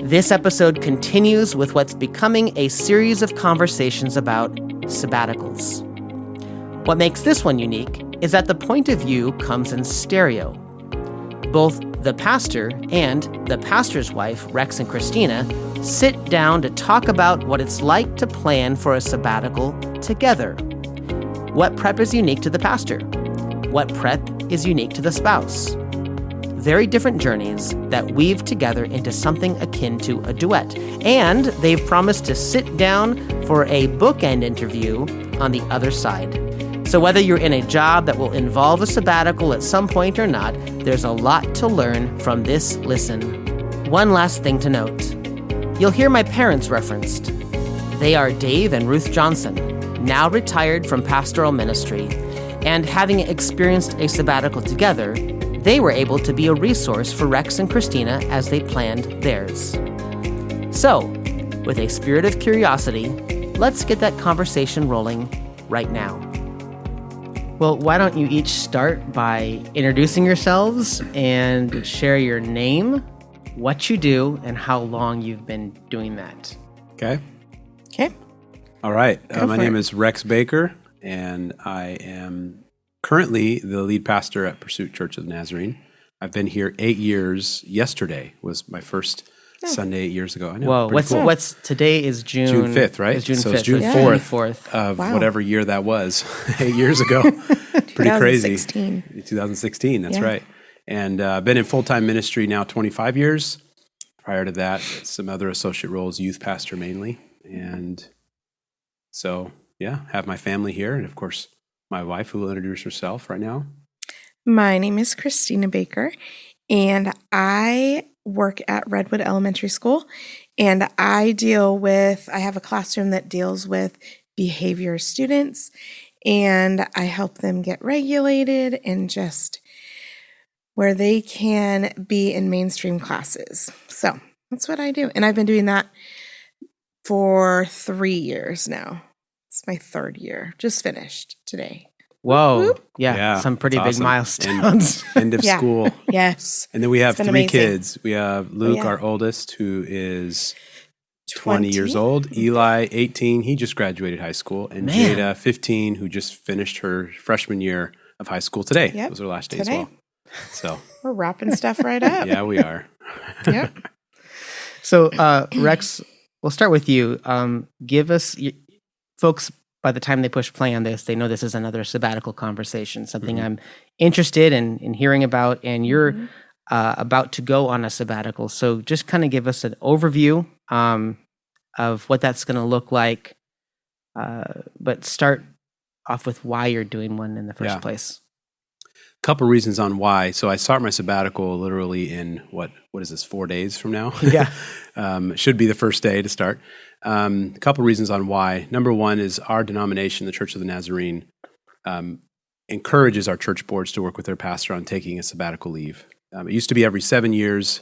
This episode continues with what's becoming a series of conversations about sabbaticals. What makes this one unique is that the point of view comes in stereo. Both the pastor and the pastor's wife, Rex and Kristina, sit down to talk about what it's like to plan for a sabbatical together. What prep is unique to the pastor? What prep is unique to the spouse? Very different journeys that weave together into something akin to a duet. And they've promised to sit down for a bookend interview on the other side. So whether you're in a job that will involve a sabbatical at some point or not, there's a lot to learn from this listen. One last thing to note. You'll hear my parents referenced. They are Dave and Ruth Johnson, now retired from pastoral ministry, and having experienced a sabbatical together, they were able to be a resource for Rex and Kristina as they planned theirs. So, with a spirit of curiosity, let's get that conversation rolling right now. Well, why don't you each start by introducing yourselves and share your name, what you do, and how long you've been doing that. Okay. Okay. All right. My name is Rex Baker, and I am currently the lead pastor at Pursuit Church of the Nazarene. I've been here 8 years. Yesterday was my first Sunday 8 years ago. I know. Whoa, cool. what's today is June 5th, right? It's June so 5th. it's June Yeah. 4th of whatever year that was, 8 years ago. Pretty crazy. 2016, that's right. And I've been in full-time ministry now 25 years. Prior to that, some other associate roles, youth pastor mainly. And so, have my family here. And of course, my wife, who will introduce herself right now. My name is Kristina Baker, and I work at Redwood Elementary School. And I have a classroom that deals with behavior students, and I help them get regulated and just where they can be in mainstream classes. So that's what I do. And I've been doing that for 3 years now. It's my third year. Just finished today. Whoa. Whoop. Yeah, some pretty big awesome. milestones. End of school. Yes. And then we have 3 amazing. kids. We have Luke, our oldest, who is 20 years old. Eli, 18. He just graduated high school. And Jada, 15, who just finished her freshman year of high school today. Yep. It was her last day as well. So we're wrapping stuff right up. Yeah, we are. Yep. So, Rex, we'll start with you. Give us, folks, by the time they push play on this, they know this is another sabbatical conversation, something I'm interested in hearing about, and you're about to go on a sabbatical. So just kind of give us an overview of what that's going to look like, but start off with why you're doing one in the first place. Couple reasons on why. So I start my sabbatical literally in what is this, 4 days from now? Yeah. Should be the first day to start. A couple reasons on why. Number one is our denomination, the Church of the Nazarene, encourages our church boards to work with their pastor on taking a sabbatical leave. It used to be every 7 years,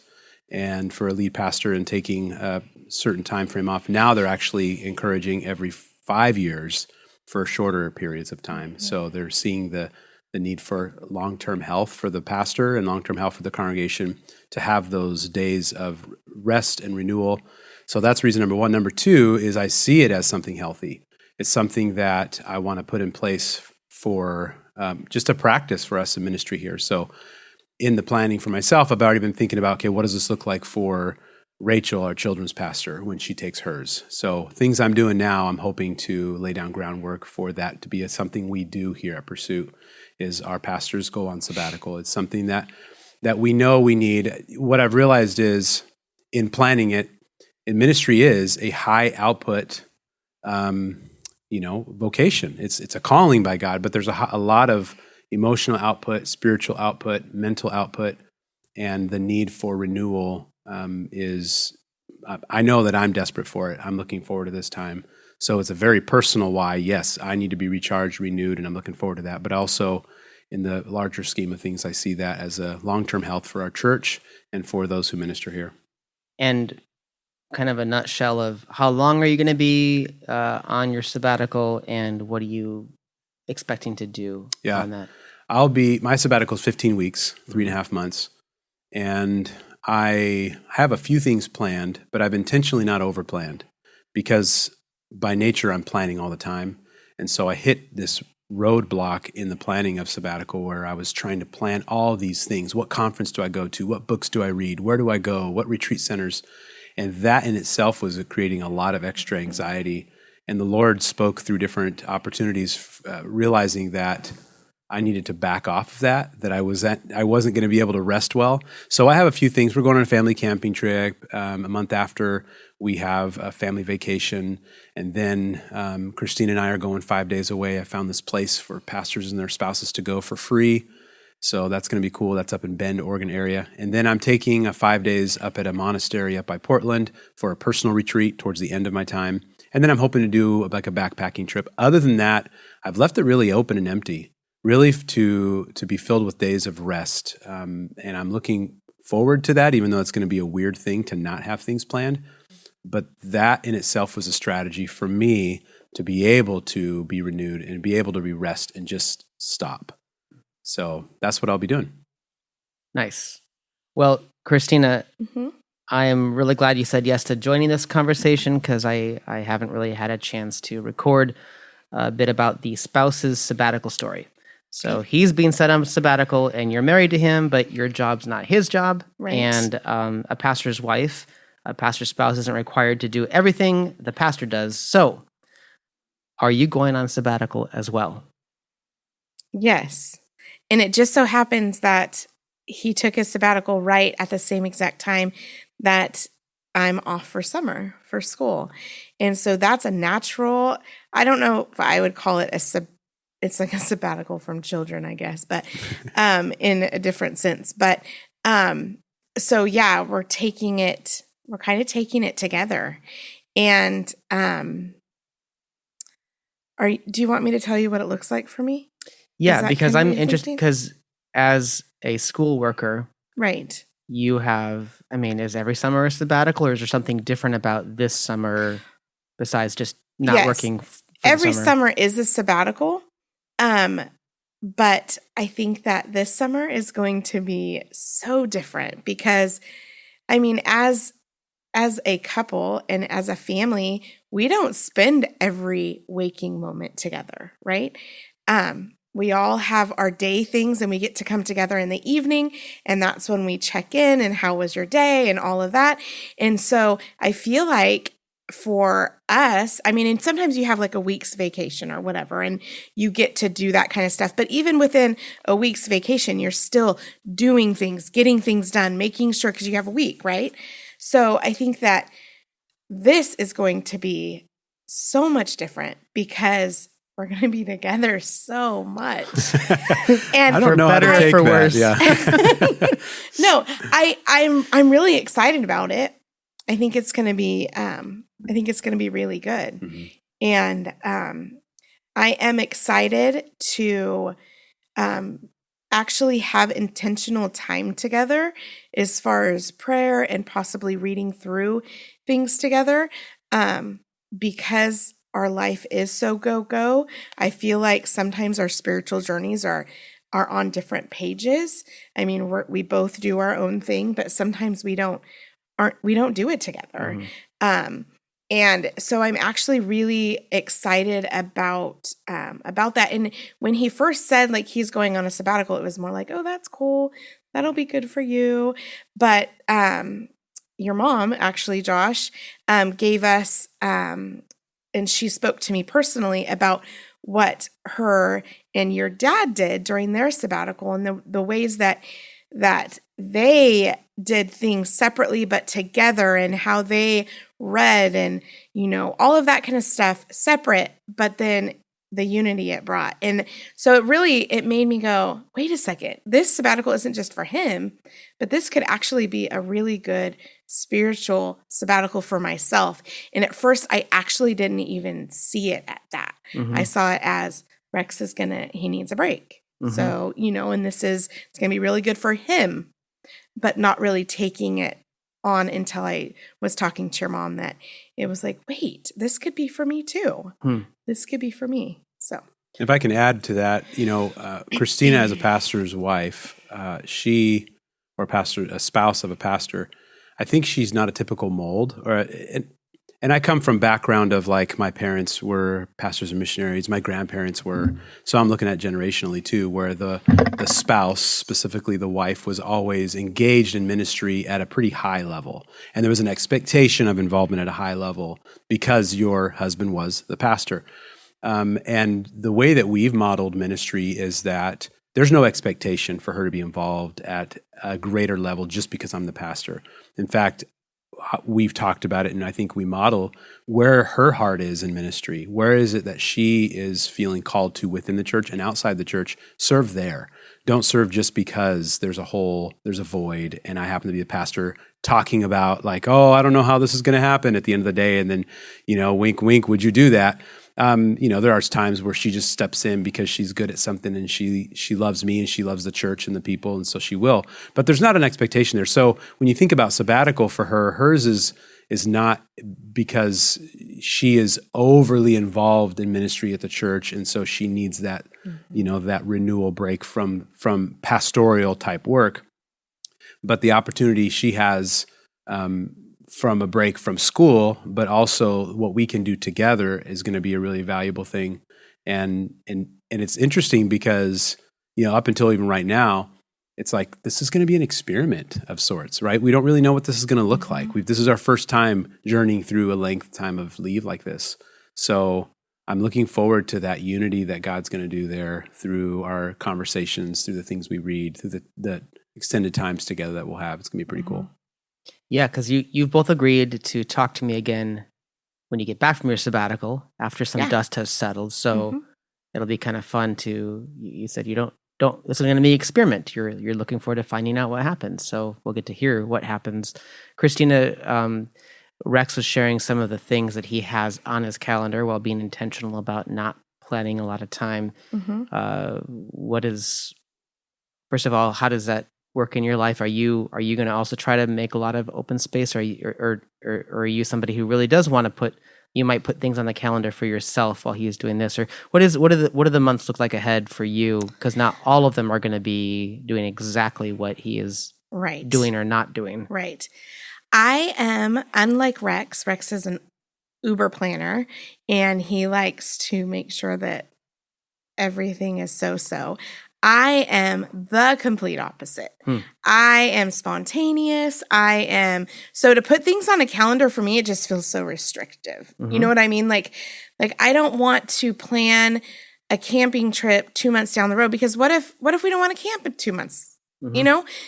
and for a lead pastor and taking a certain time frame off. Now they're actually encouraging every 5 years for shorter periods of time. So they're seeing the need for long-term health for the pastor and long-term health for the congregation to have those days of rest and renewal. So that's reason number one. Number two is I see it as something healthy. It's something that I want to put in place for just a practice for us in ministry here. So in the planning for myself, I've already been thinking about, okay, what does this look like for Rachel, our children's pastor, when she takes hers? So things I'm doing now, I'm hoping to lay down groundwork for that to be something we do here at Pursuit, is our pastors go on sabbatical. It's something that we know we need. What I've realized is in planning it, in ministry is a high output, vocation. It's a calling by God, but there's a lot of emotional output, spiritual output, mental output, and the need for renewal is. I know that I'm desperate for it. I'm looking forward to this time. So it's a very personal why. Yes, I need to be recharged, renewed, and I'm looking forward to that. But also in the larger scheme of things, I see that as a long-term health for our church and for those who minister here. And kind of a nutshell of how long are you going to be on your sabbatical, and what are you expecting to do on that? My sabbatical is 15 weeks, 3.5 months. And I have a few things planned, but I've intentionally not overplanned because by nature I'm planning all the time. And so I hit this roadblock in the planning of sabbatical where I was trying to plan all these things. What conference do I go to? What books do I read? Where do I go? What retreat centers? And that in itself was creating a lot of extra anxiety. And the Lord spoke through different opportunities, realizing that I needed to back off of that I wasn't going to be able to rest well. So I have a few things. We're going on a family camping trip. A month after, we have a family vacation. And then Kristina and I are going 5 days away. I found this place for pastors and their spouses to go for free. So that's going to be cool. That's up in Bend, Oregon area. And then I'm taking 5 days up at a monastery up by Portland for a personal retreat towards the end of my time. And then I'm hoping to do like a backpacking trip. Other than that, I've left it really open and empty. Really to be filled with days of rest. And I'm looking forward to that, even though it's going to be a weird thing to not have things planned. But that in itself was a strategy for me to be able to be renewed and be able to rest and just stop. So that's what I'll be doing. Nice. Well, Kristina, I am really glad you said yes to joining this conversation because I haven't really had a chance to record a bit about the spouse's sabbatical story. So he's being set on sabbatical and you're married to him, but your job's not his job. Right. And a pastor's wife, a pastor's spouse isn't required to do everything the pastor does. So are you going on sabbatical as well? Yes. And it just so happens that he took his sabbatical right at the same exact time that I'm off for summer for school. And so that's a natural, I don't know if I would call it it's like a sabbatical from children, I guess, but in a different sense. But so yeah, we're kind of taking it together. And do you want me to tell you what it looks like for me? Yeah, because I'm interested because as a school worker, right. You have, is every summer a sabbatical or is there something different about this summer besides just not working? Every summer is a sabbatical. But I think that this summer is going to be so different because, as a couple and as a family, we don't spend every waking moment together, right? We all have our day things and we get to come together in the evening and that's when we check in and how was your day and all of that. And so I feel like for us, and sometimes you have like a week's vacation or whatever, and you get to do that kind of stuff. But even within a week's vacation, you're still doing things, getting things done, making sure, because you have a week, right? So I think that this is going to be so much different because we're going to be together so much. And I don't know how to take for that. Worse. Yeah. No, I'm really excited about it. I think it's going to be really good. Mm-hmm. And I am excited to actually have intentional time together as far as prayer and possibly reading through things together. Because our life is so go. I feel like sometimes our spiritual journeys are on different pages. We both do our own thing, but sometimes we don't do it together. Mm-hmm. And so I'm actually really excited about that. And when he first said like he's going on a sabbatical, it was more like, oh, that's cool. That'll be good for you. But your mom, actually, Josh, gave us, and she spoke to me personally about what her and your dad did during their sabbatical and the ways that they did things separately but together and how they read and, all of that kind of stuff separate, but then the unity it brought. And so it made me go, wait a second, this sabbatical isn't just for him, but this could actually be a really good spiritual sabbatical for myself. And at first I actually didn't even see it at that. Mm-hmm. I saw it as Rex he needs a break. Mm-hmm. So, and it's going to be really good for him, but not really taking it on until I was talking to your mom that it was like, wait, this could be for me too. This could be for me. So if I can add to that, Kristina as a pastor's wife, she or a spouse of a pastor, I think she's not a typical mold. And I come from background of like my parents were pastors and missionaries, my grandparents were. So I'm looking at generationally too, where the spouse, specifically the wife, was always engaged in ministry at a pretty high level. And there was an expectation of involvement at a high level because your husband was the pastor. And the way that we've modeled ministry is that there's no expectation for her to be involved at a greater level just because I'm the pastor. In fact, we've talked about it, and I think we model where her heart is in ministry. Where is it that she is feeling called to within the church and outside the church? Serve there. Don't serve just because there's a void, and I happen to be the pastor talking about like, oh, I don't know how this is going to happen at the end of the day, and then, wink, wink, would you do that? There are times where she just steps in because she's good at something and she loves me and she loves the church and the people, and so she will. But there's not an expectation there. So when you think about sabbatical for her, hers is not because she is overly involved in ministry at the church, and so she needs that, that renewal break from pastoral type work. But the opportunity she has from a break from school, but also what we can do together is going to be a really valuable thing. And it's interesting because, up until even right now, it's like, this is going to be an experiment of sorts, right? We don't really know what this is going to look like. This is our first time journeying through a length time of leave like this. So I'm looking forward to that unity that God's going to do there through our conversations, through the things we read, through the extended times together that we'll have. It's going to be pretty cool. Yeah, because you've both agreed to talk to me again when you get back from your sabbatical after some dust has settled. So it'll be kind of fun to. You said you don't. This is going to be an experiment. You're looking forward to finding out what happens. So we'll get to hear what happens. Kristina, Rex was sharing some of the things that he has on his calendar while being intentional about not planning a lot of time. First of all, how does that work in your life? Are you going to also try to make a lot of open space? Or are you somebody who really does want to you might put things on the calendar for yourself while he is doing this? Or what do the months look like ahead for you? Because not all of them are going to be doing exactly what he is doing or not doing. Right. I am, unlike Rex. Rex is an Uber planner, and he likes to make sure that everything is so. I am the complete opposite. I am spontaneous. So to put things on a calendar for me, it just feels so restrictive. You know what I mean? Like I don't want to plan a camping trip 2 months down the road, because what if we don't want to camp in 2 months?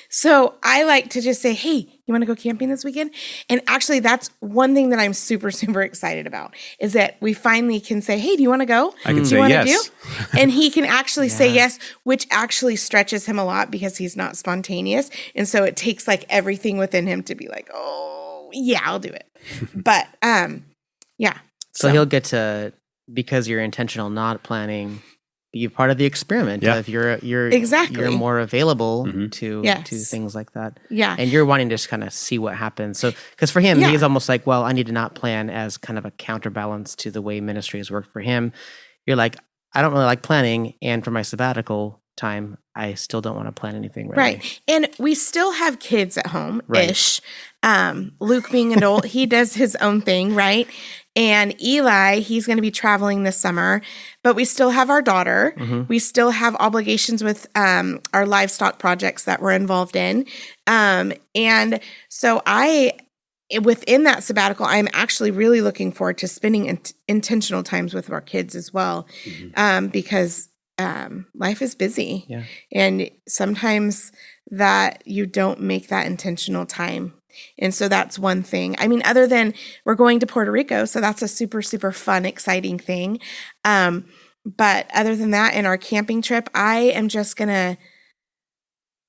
So I like to just say, hey, you want to go camping this weekend? And actually, that's one thing that I'm super, super excited about, is that we finally can say, hey, do you want to go? I can say yes. And he can actually say yes, which actually stretches him a lot because he's not spontaneous. And so it takes like everything within him to be like, oh, yeah, I'll do it. But yeah. So he'll get to, because you're intentional, not planning, be part of the experiment. If you're more available to things like that. Yeah. And you're wanting to just kind of see what happens. So, because for him, he's almost like, well, I need to not plan as kind of a counterbalance to the way ministry has worked for him. You're like, I don't really like planning. And for my sabbatical time, I still don't want to plan anything. Really. Right. And we still have kids at home-ish. Luke being an adult, he does his own thing, right? And Eli, he's going to be traveling this summer, but we still have our daughter. We still have obligations with our livestock projects that we're involved in. And so within that sabbatical, I'm actually really looking forward to spending intentional times with our kids as well, because life is busy. Yeah. And sometimes that you don't make that intentional time. And so that's one thing. I mean, other than we're going to Puerto Rico, so that's a super, super fun, exciting thing. But other than that, in our camping trip, I am just going to,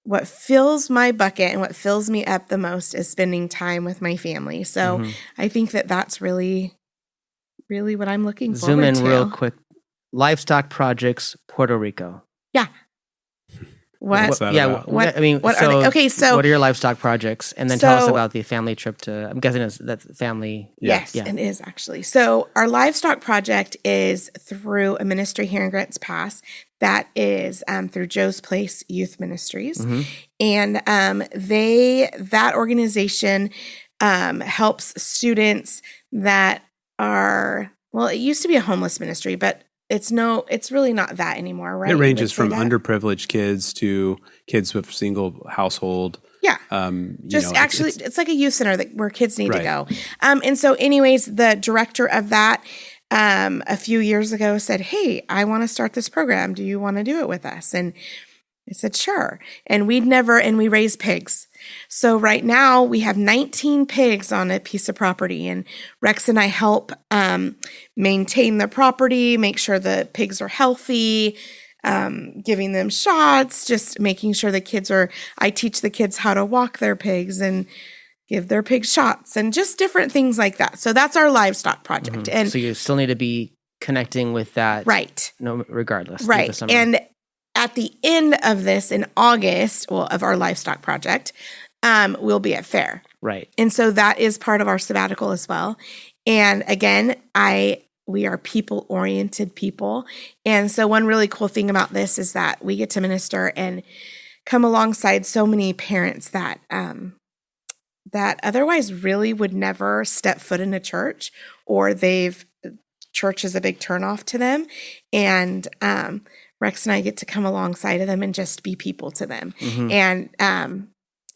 what fills my bucket and what fills me up the most is spending time with my family. So I think that that's really, really what I'm looking forward to. Zoom in real quick. Livestock projects, Puerto Rico. Yeah. What? What's that Yeah, about? What- I mean, what are so they? Okay, so- what are your livestock projects? And then tell us So- about the family trip to, I'm guessing that's family. Yes, Yeah. it is actually. So our livestock project is through a ministry here in Grants Pass that is through Joe's Place Youth Ministries, and that organization helps students that are, well, it used to be a homeless ministry, but it's really not that anymore, right? It You would ranges say from that? underprivileged kids to kids with single household. Yeah. Just It's like a youth center where kids need to Right. go. And so anyways, the director of that a few years ago said, "Hey, I want to start this program. Do you want to do it with us?" And I said, "Sure." And we raise pigs. So right now we have 19 pigs on a piece of property, and Rex and I help maintain the property, make sure the pigs are healthy, giving them shots, just making sure I teach the kids how to walk their pigs and give their pigs shots and just different things like that. So that's our livestock project. And So you still need to be connecting with that. right. No, regardless. through the Right. summer. And at the end of this in August, of our livestock project, we'll be at fair. Right. And so that is part of our sabbatical as well. And again, we are people-oriented people. And so one really cool thing about this is that we get to minister and come alongside so many parents that otherwise really would never step foot in a church, or church is a big turnoff to them. And Rex and I get to come alongside of them and just be people to them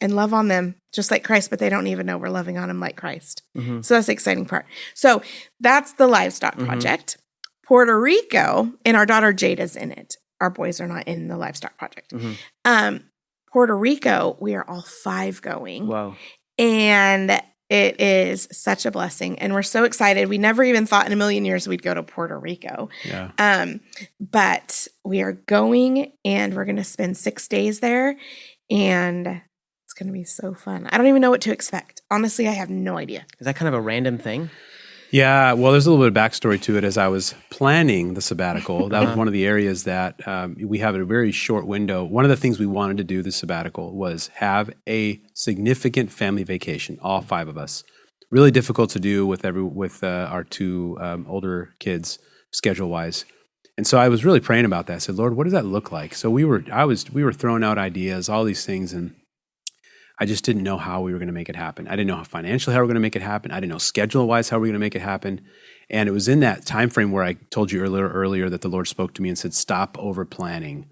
and love on them just like Christ, but they don't even know we're loving on them like Christ. So that's the exciting part. So that's the livestock project. Puerto Rico, and our daughter Jada's in it. Our boys are not in the livestock project. Puerto Rico, we are all 5 going. Wow. And it is such a blessing. And we're so excited. We never even thought in a million years we'd go to Puerto Rico. Yeah. But we are going, and we're going to spend 6 days there. And it's going to be so fun. I don't even know what to expect. Honestly, I have no idea. Is that kind of a random thing? Yeah, well, there's a little bit of backstory to it. As I was planning the sabbatical, that was one of the areas that we have a very short window. One of the things we wanted to do this sabbatical was have a significant family vacation, all 5 of us. Really difficult to do with our 2 older kids schedule-wise. And so I was really praying about that. I said, Lord, what does that look like? So we were throwing out ideas, all these things, and I just didn't know how we were going to make it happen. I didn't know how financially how we were going to make it happen. I didn't know schedule-wise how we were going to make it happen. And it was in that time frame where I told you earlier that the Lord spoke to me and said, stop over-planning.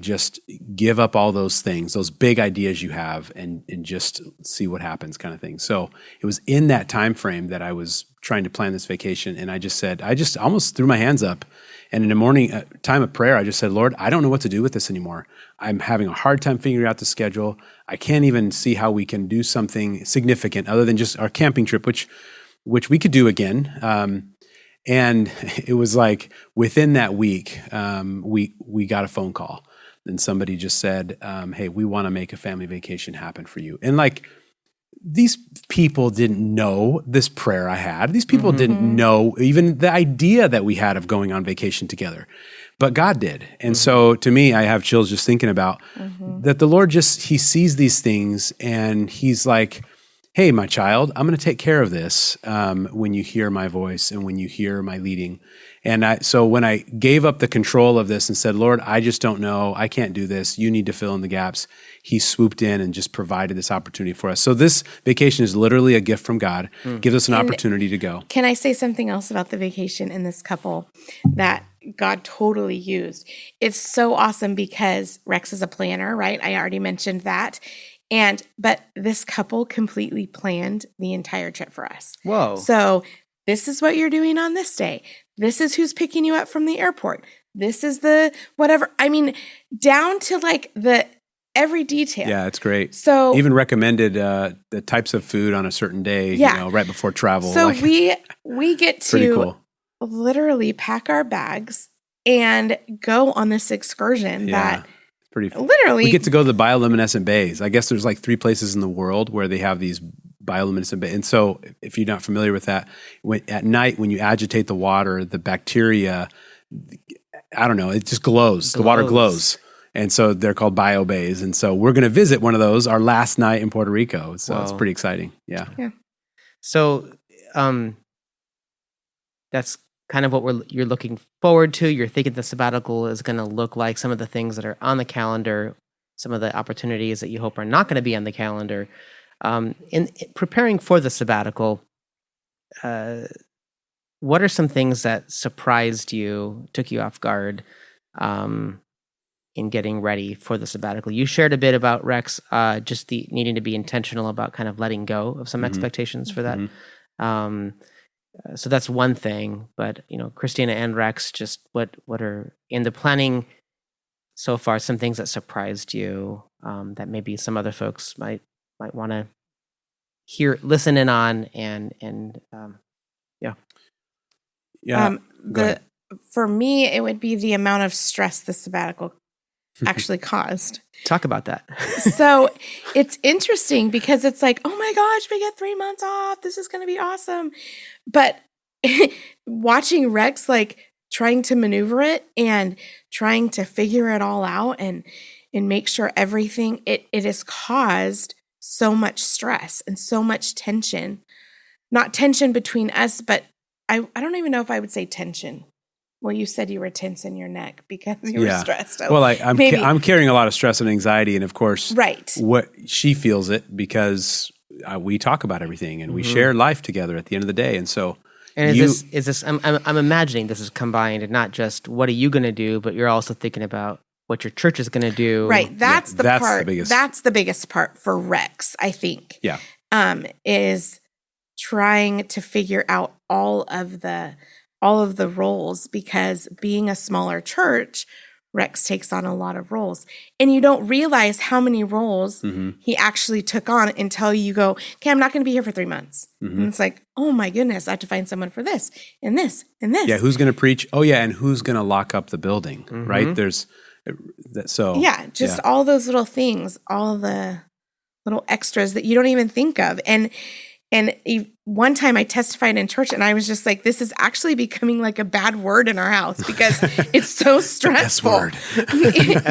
Just give up all those things, those big ideas you have, and just see what happens kind of thing. So it was in that time frame that I was trying to plan this vacation. And I just almost threw my hands up. And in the morning time of prayer, I just said, Lord, I don't know what to do with this anymore. I'm having a hard time figuring out the schedule. I can't even see how we can do something significant other than just our camping trip, which we could do again. And it was like within that week, we got a phone call, and somebody just said, hey, we want to make a family vacation happen for you. And like, these people didn't know this prayer I had. These people didn't know even the idea that we had of going on vacation together, but God did. And so to me, I have chills just thinking about that the Lord he sees these things, and he's like, hey, my child, I'm going to take care of this when you hear my voice and when you hear my leading. And so when I gave up the control of this and said, Lord, I just don't know, I can't do this, you need to fill in the gaps, he swooped in and just provided this opportunity for us. So this vacation is literally a gift from God, gives us an opportunity to go. Can I say something else about the vacation and this couple that God totally used? It's so awesome because Rex is a planner, right? I already mentioned that. But this couple completely planned the entire trip for us. Whoa. So this is what you're doing on this day. This is who's picking you up from the airport. This is the whatever. I mean, down to like the every detail. Yeah, it's great. So even recommended the types of food on a certain day, right before travel. So we get to cool. literally pack our bags and go on this excursion that pretty literally we get to go to the bioluminescent bays. I guess there's like 3 places in the world where they have these bioluminescent bays. And so if you're not familiar with that, at night when you agitate the water, the bacteria, I don't know, it just glows. The water glows. And so they're called bio bays. And so we're going to visit one of those our last night in Puerto Rico. So it's pretty exciting. Yeah. So that's kind of what you're looking forward to. You're thinking the sabbatical is going to look like, some of the things that are on the calendar, some of the opportunities that you hope are not going to be on the calendar. In preparing for the sabbatical, what are some things that surprised you, took you off guard in getting ready for the sabbatical? You shared a bit about Rex, just the needing to be intentional about kind of letting go of some expectations for that. So that's one thing. But Kristina and Rex, just what are in the planning so far? Some things that surprised you that maybe some other folks might want to listen in on, and for me, it would be the amount of stress the sabbatical actually caused. Talk about that. So it's interesting because it's like, oh my gosh, we get 3 months off. This is going to be awesome. But watching Rex trying to maneuver it and trying to figure it all out and make sure everything, it has caused so much stress and so much tension. Not tension between us, but I don't even know if I would say tension. Well, you said you were tense in your neck because you were stressed. So well, I'm carrying a lot of stress and anxiety, and of course, what she feels it because we talk about everything and we share life together at the end of the day, and so. And is this? I'm imagining this is combined, and not just what are you going to do, but you're also thinking about what your church is going to do. Right. That's the part. That's the biggest part for Rex, I think. Yeah. Is trying to figure out all of the roles, because being a smaller church, Rex takes on a lot of roles, and you don't realize how many roles he actually took on until you go, okay, I'm not going to be here for 3 months. And it's like, oh my goodness, I have to find someone for this and this and this. Yeah. Who's going to preach? Oh yeah. And who's going to lock up the building? Right. There's all those little things, all the little extras that you don't even think of. And one time I testified in church and I was just like, this is actually becoming like a bad word in our house because it's so stressful. The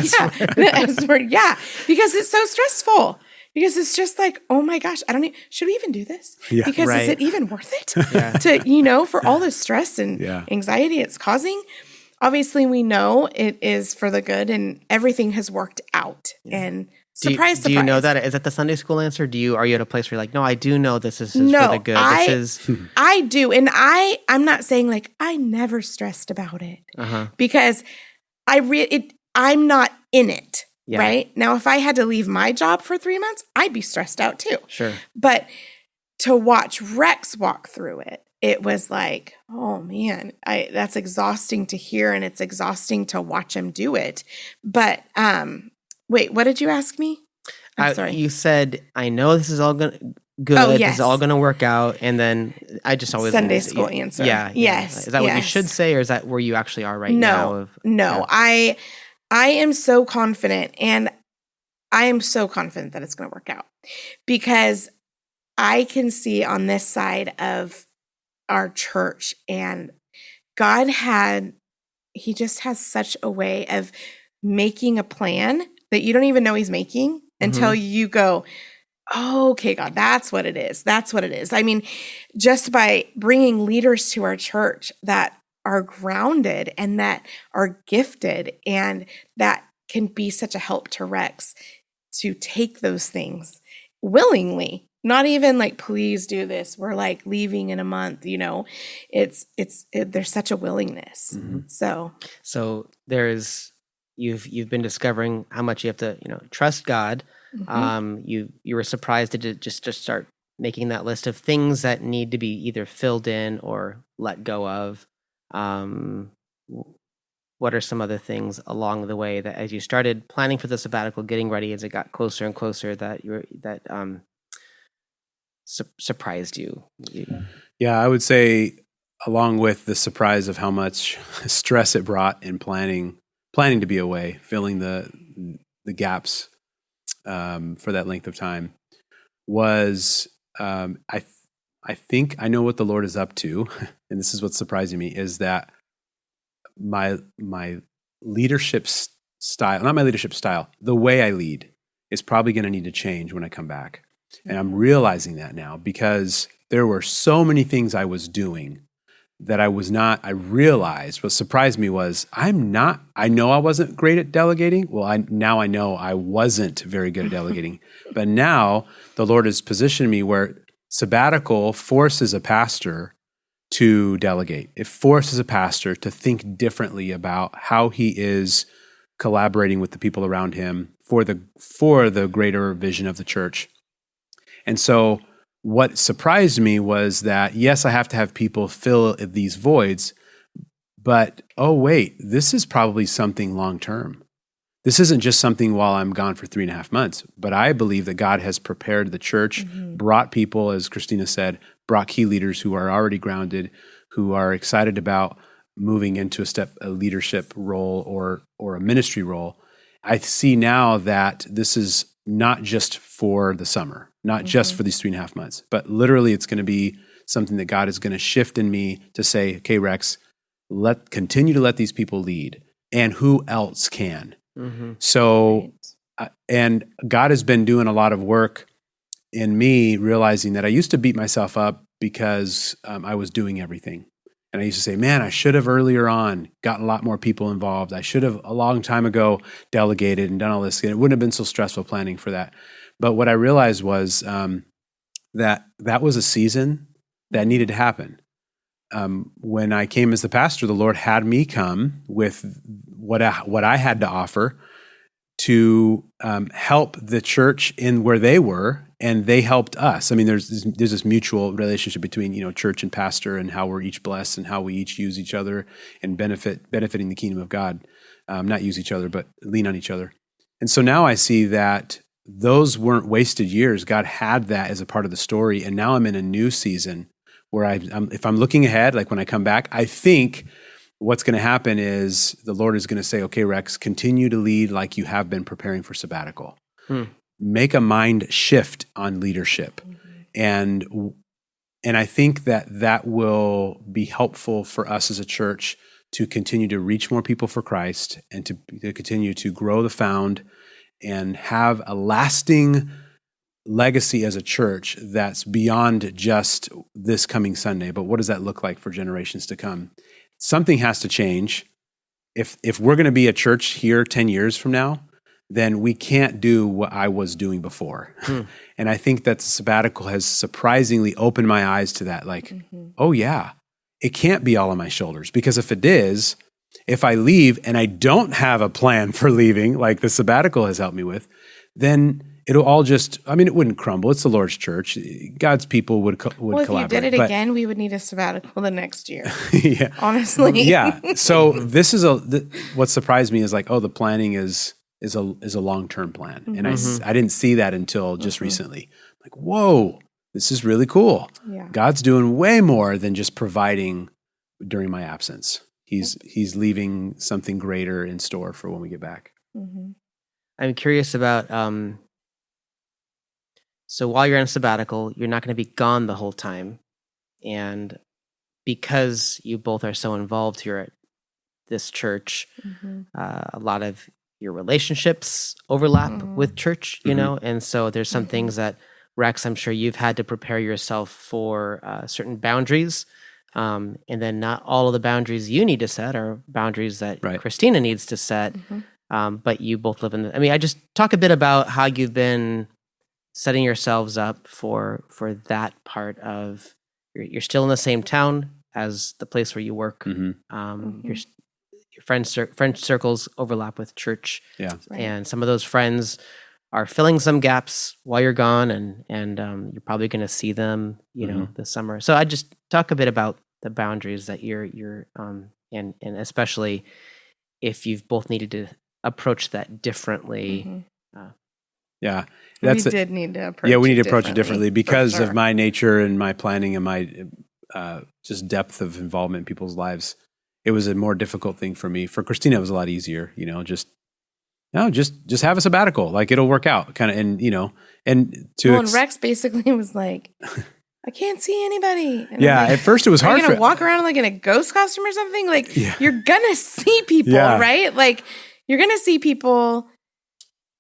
S word. Yeah. Because it's so stressful. Because it's just like, oh my gosh, should we even do this? Yeah. Because is it even worth it to, for all the stress and anxiety it's causing? Obviously we know it is for the good and everything has worked out. And surprise. Do you know that? Is that the Sunday school answer? Are you at a place where you're like, no, I do know this is for the good. I do. And I'm not saying like, I never stressed about it because I'm not in it. Yeah. Right now, if I had to leave my job for 3 months, I'd be stressed out too. Sure. But to watch Rex walk through it, it was like, oh man, that's exhausting to hear, and it's exhausting to watch him do it. But wait, what did you ask me? I'm sorry. You said, I know this is all good. This is all going to work out. And then I just always Sunday school answer. Yeah. Yes. Is that what you should say, or is that where you actually are right now? No. I am so confident, and I am so confident that it's going to work out, because I can see on this side of our church, and God he just has such a way of making a plan that you don't even know he's making until you go, oh, okay, God, that's what it is. That's what it is. I mean, just by bringing leaders to our church that are grounded and that are gifted and that can be such a help to Rex to take those things willingly. Not even like, please do this. We're like leaving in a month, there's such a willingness. So you've been discovering how much you have to, trust God. You were surprised to just start making that list of things that need to be either filled in or let go of. What are some other things along the way that, as you started planning for the sabbatical, getting ready as it got closer and closer, that surprised you? Yeah, I would say, along with the surprise of how much stress it brought in planning to be away, filling the gaps for that length of time, was I think I know what the Lord is up to, and this is what's surprising me, is that my leadership style, not my leadership style, the way I lead is probably going to need to change when I come back. And I'm realizing that now because there were so many things I was doing that I realized what surprised me was I know I wasn't great at delegating. Well, I know I wasn't very good at delegating, but now the Lord has positioned me where sabbatical forces a pastor to delegate. It forces a pastor to think differently about how he is collaborating with the people around him for the greater vision of the church. And so what surprised me was that, yes, I have to have people fill these voids, but, oh, wait, this is probably something long-term. This isn't just something while I'm gone for 3.5 months, but I believe that God has prepared the church, brought people, as Kristina said, brought key leaders who are already grounded, who are excited about moving into a leadership role or a ministry role. I see now that this is not just for the summer, not just for these 3.5 months, but literally it's going to be something that God is going to shift in me to say, okay, Rex, continue to let these people lead. And who else can? So, and God has been doing a lot of work in me, realizing that I used to beat myself up because I was doing everything. And I used to say, man, I should have earlier on gotten a lot more people involved. I should have a long time ago delegated and done all this. And it wouldn't have been so stressful planning for that. But what I realized was that was a season that needed to happen. When I came as the pastor, the Lord had me come with what I had to offer to help the church in where they were, and they helped us. I mean, there's this mutual relationship between church and pastor, and how we're each blessed, and how we each use each other and benefiting the kingdom of God. Not use each other, but lean on each other. And so now I see that those weren't wasted years. God had that as a part of the story, and now I'm in a new season where if I'm looking ahead, like when I come back, I think what's going to happen is the Lord is going to say, okay, Rex, continue to lead like you have been preparing for sabbatical. Make a mind shift on leadership. And I think that will be helpful for us as a church to continue to reach more people for Christ, and to continue to grow the found and have a lasting legacy as a church that's beyond just this coming Sunday. But what does that look like for generations to come? Something has to change. If we're going to be a church here 10 years from now, then we can't do what I was doing before. And I think that the sabbatical has surprisingly opened my eyes to that. Like, oh yeah, it can't be all on my shoulders, because if it is, if I leave and I don't have a plan for leaving, like the sabbatical has helped me with, then it'll all it wouldn't crumble. It's the Lord's church. God's people would collaborate. If you did it again, we would need a sabbatical the next year. Yeah. Honestly. Yeah. So this is what surprised me is like, oh, the planning is a long-term plan. And I didn't see that until just recently. Like, whoa, this is really cool. Yeah. God's doing way more than just providing during my absence. He's leaving something greater in store for when we get back. I'm curious about, so while you're on sabbatical, you're not going to be gone the whole time. And because you both are so involved here at this church, a lot of your relationships overlap with church, and so there's some things that, Rex, I'm sure you've had to prepare yourself for certain boundaries. And then not all of the boundaries you need to set are boundaries that Kristina needs to set. But you both live in I just talk a bit about how you've been setting yourselves up for that part of, you're still in the same town as the place where you work. Your friend circles overlap with church. Yeah. And some of those friends are filling some gaps while you're gone, and you're probably going to see them, this summer. So I just talk a bit about the boundaries that you're and especially if you've both needed to approach that differly. Yeah. We did need to approach it. Yeah, we need to approach it differently because sure. of my nature and my planning and my just depth of involvement in people's lives. It was a more difficult thing for me. For Kristina, it was a lot easier, just have a sabbatical. Like, it'll work out kind of, and Rex basically was like, I can't see anybody. And at first it was hard. You're going to walk around like in a ghost costume or something? Like, you're going to see people, right? Like, You're going to see people.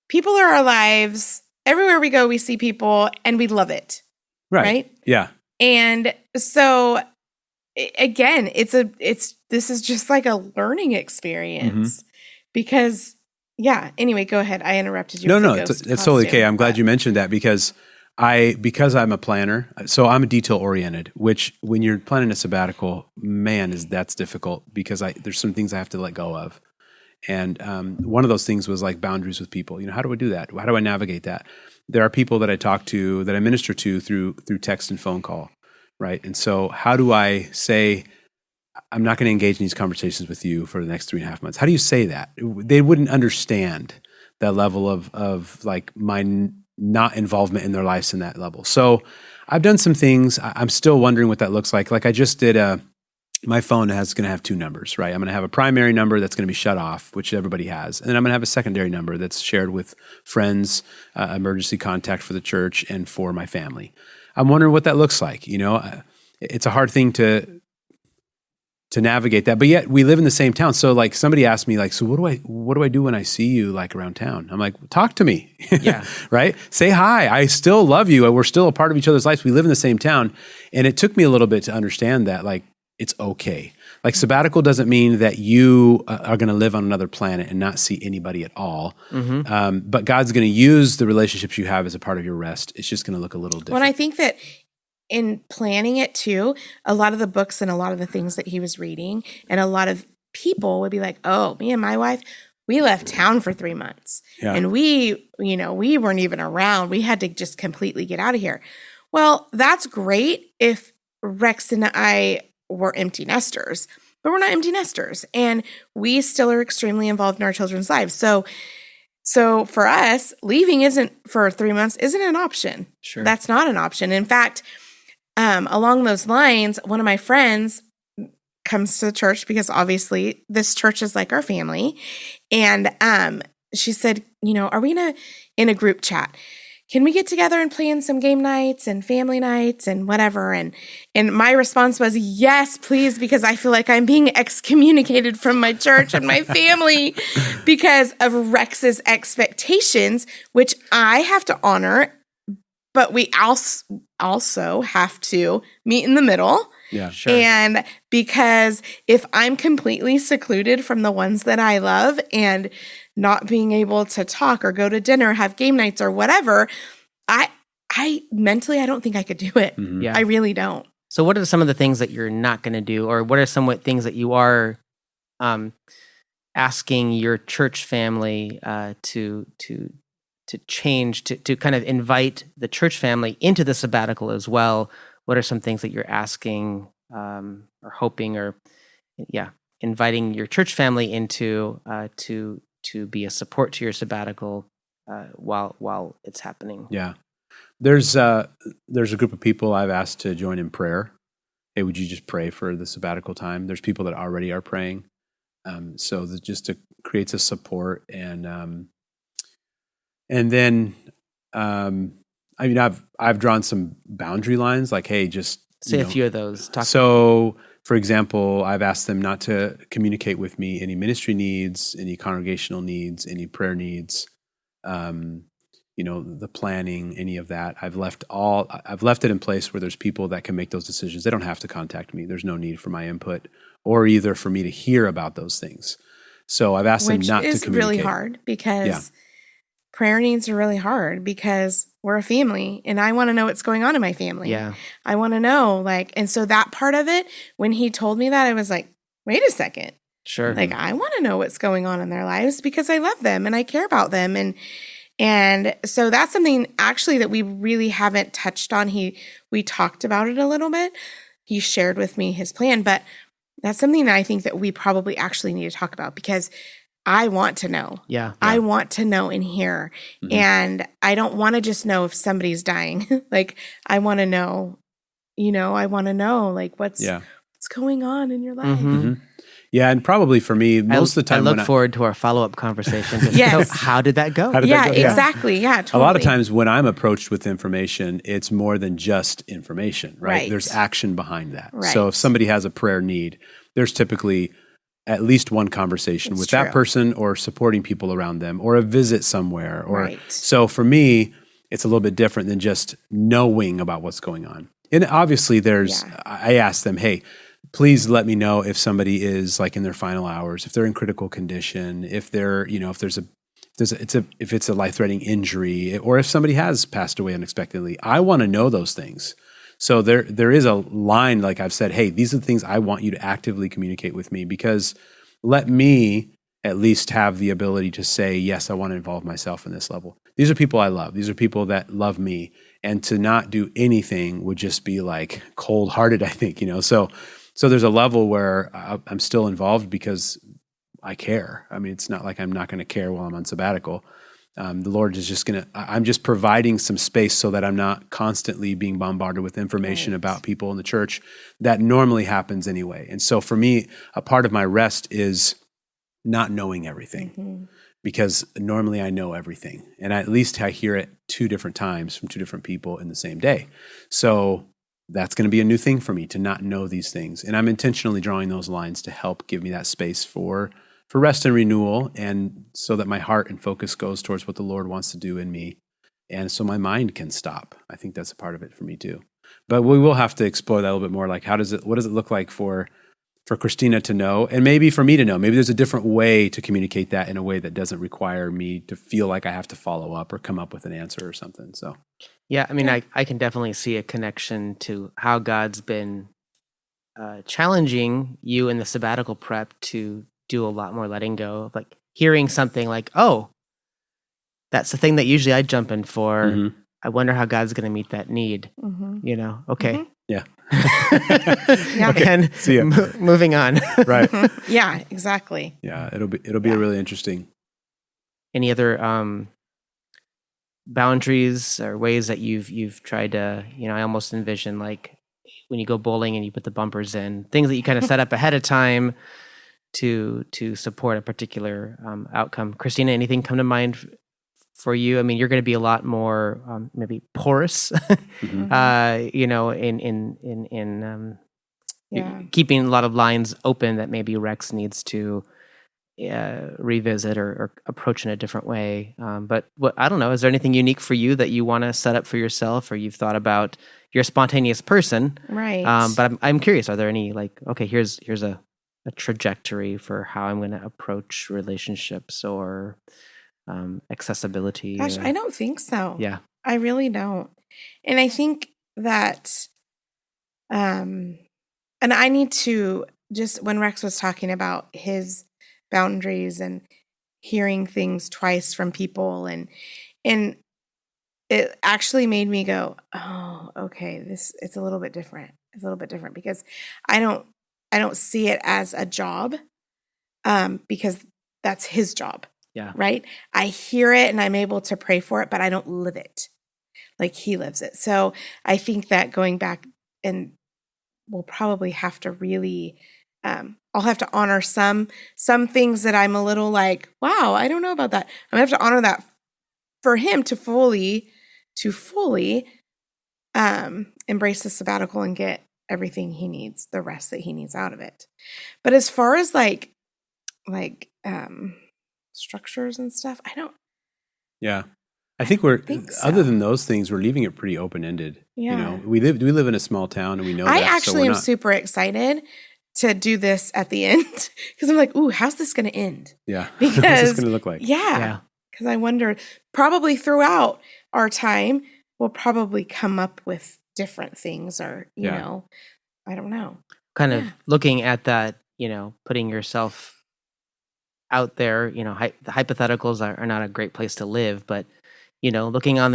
People are our lives. Everywhere we go, we see people and we love it. Right? Yeah. And so again, this is just like a learning experience because anyway, go ahead. I interrupted you. No, it's totally okay. I'm glad you mentioned that because I'm a planner, so I'm detail oriented, which when you're planning a sabbatical, man, that's difficult because there's some things I have to let go of. And one of those things was like boundaries with people. How do I do that? How do I navigate that? There are people that I talk to, that I minister to through text and phone call, right? And so how do I say, I'm not going to engage in these conversations with you for the next 3.5 months? How do you say that? They wouldn't understand that level of like my not involvement in their lives in that level. So I've done some things. I'm still wondering what that looks like. Like I just did my phone is going to have 2 numbers, right? I'm going to have a primary number that's going to be shut off, which everybody has. And then I'm going to have a secondary number that's shared with friends, emergency contact for the church, and for my family. I'm wondering what that looks like. It's a hard thing to navigate that, but yet we live in the same town. So like somebody asked me like, so what do I do when I see you like around town? I'm like, talk to me. Yeah. Right? Say hi. I still love you. We're still a part of each other's lives. We live in the same town. And it took me a little bit to understand that like, it's okay. Like sabbatical doesn't mean that you are going to live on another planet and not see anybody at all. But God's going to use the relationships you have as a part of your rest. It's just going to look a little different. Well, I think that in planning it too, a lot of the books and a lot of the things that he was reading and a lot of people would be like, oh, me and my wife, we left town for 3 months and we weren't even around. We had to just completely get out of here. Well, that's great if Rex and I were empty nesters, but we're not empty nesters and we still are extremely involved in our children's lives. So for us, leaving for 3 months isn't an option. Sure. That's not an option. In fact, along those lines, one of my friends comes to the church because obviously this church is like our family. And she said, are we in a group chat? Can we get together and plan some game nights and family nights and whatever? And my response was, yes, please, because I feel like I'm being excommunicated from my church and my family because of Rex's expectations, which I have to honor, but we also have to meet in the middle. Yeah, sure. And because if I'm completely secluded from the ones that I love and not being able to talk or go to dinner, have game nights or whatever, I mentally, I don't think I could do it. Yeah. I really don't. So what are some of the things that you're not going to do, or what are some things that you are asking your church family to change, to kind of invite the church family into the sabbatical as well? What are some things that you're asking or hoping or inviting your church family into to be a support to your sabbatical while it's happening? Yeah. There's a group of people I've asked to join in prayer. Hey, would you just pray for the sabbatical time? There's people that already are praying. So that just creates a support. And then, I've drawn some boundary lines like, hey, just say a few of those. So, for example, I've asked them not to communicate with me any ministry needs, any congregational needs, any prayer needs, the planning, any of that. I've left it in place where there's people that can make those decisions. They don't have to contact me. There's no need for my input or either for me to hear about those things. So I've asked them not to communicate. Which is really hard because prayer needs are really hard because we're a family and I want to know what's going on in my family. Yeah. I want to know and so that part of it, when he told me that, I was like, wait a second. Sure. Like I want to know what's going on in their lives because I love them and I care about them. And so that's something actually that we really haven't touched on. We talked about it a little bit. He shared with me his plan, but that's something that I think that we probably actually need to talk about because I want to know. Yeah. I want to know and hear. Mm-hmm. And I don't want to just know if somebody's dying. Like I want to know, like what's going on in your life. Mm-hmm. Mm-hmm. Yeah, and probably for me, most of the time I look forward to our follow-up conversation. Yes. How did that go? Exactly. Yeah, totally. A lot of times when I'm approached with information, it's more than just information, right? There's action behind that. Right. So if somebody has a prayer need, there's typically at least one conversation It's with true. that person, or supporting people around them, or a visit somewhere. Or Right. So for me, it's a little bit different than just knowing about what's going on. And obviously I ask them, hey, please let me know if somebody is like in their final hours, if they're in critical condition, if they're, if it's a life-threatening injury, or if somebody has passed away unexpectedly. I want to know those things. So there is a line, like I've said, hey, these are the things I want you to actively communicate with me, because let me at least have the ability to say, yes, I want to involve myself in this level. These are people I love. These are people that love me. And to not do anything would just be like cold-hearted, I think, So there's a level where I'm still involved because I care. I mean, it's not like I'm not going to care while I'm on sabbatical. The Lord is I'm just providing some space so that I'm not constantly being bombarded with information about people in the church that normally happens anyway. And so for me, a part of my rest is not knowing everything, because normally I know everything. And at least I hear it 2 different times from 2 different people in the same day. So that's going to be a new thing for me to not know these things. And I'm intentionally drawing those lines to help give me that space for rest and renewal, and so that my heart and focus goes towards what the Lord wants to do in me, and so my mind can stop. I think that's a part of it for me too. But we will have to explore that a little bit more. Like, what does it look like for Kristina to know, and maybe for me to know? Maybe there's a different way to communicate that in a way that doesn't require me to feel like I have to follow up or come up with an answer or something. So, Yeah, I mean, I can definitely see a connection to how God's been challenging you in the sabbatical prep to do a lot more letting go, like hearing something like, oh, that's the thing that usually I jump in for. I wonder how God's going to meet that need. Okay. Yeah. And See ya. moving on. Right. Yeah, exactly. Yeah, it'll be a really interesting. Any other boundaries or ways that you've tried to, I almost envision like when you go bowling and you put the bumpers in, things that you kind of set up ahead of time to support a particular outcome. Kristina, anything come to mind for you? I mean, you're going to be a lot more maybe porous, in keeping a lot of lines open that maybe Rex needs to revisit or approach in a different way. But I don't know, is there anything unique for you that you want to set up for yourself, or you've thought about? You're a spontaneous person, right? But I'm curious, are there any like, okay, here's a trajectory for how I'm going to approach relationships or accessibility? Gosh, I don't think so. Yeah, I really don't. And I think that, and I need to just, when Rex was talking about his boundaries and hearing things twice from people, and it actually made me go, oh, okay, it's a little bit different. It's a little bit different because I don't see it as a job, because that's his job. Yeah. Right. I hear it and I'm able to pray for it, but I don't live it like he lives it. So I think that going back, and we'll probably have to really, I'll have to honor some things that I'm a little like, wow, I don't know about that. I'm gonna have to honor that for him to fully embrace the sabbatical and get everything he needs, the rest that he needs out of it. But as far as like structures and stuff, I don't. Yeah. I think other than those things, we're leaving it pretty open-ended. Yeah. We live in a small town, and we know that. I actually am super excited to do this at the end, because I'm like, ooh, how's this going to end? Yeah. Because what's this going to look like? Yeah. Because I wonder, probably throughout our time, we'll probably come up with different things, or, you know, I don't know. Kind of looking at that, putting yourself out there, the hypotheticals are not a great place to live, but, looking on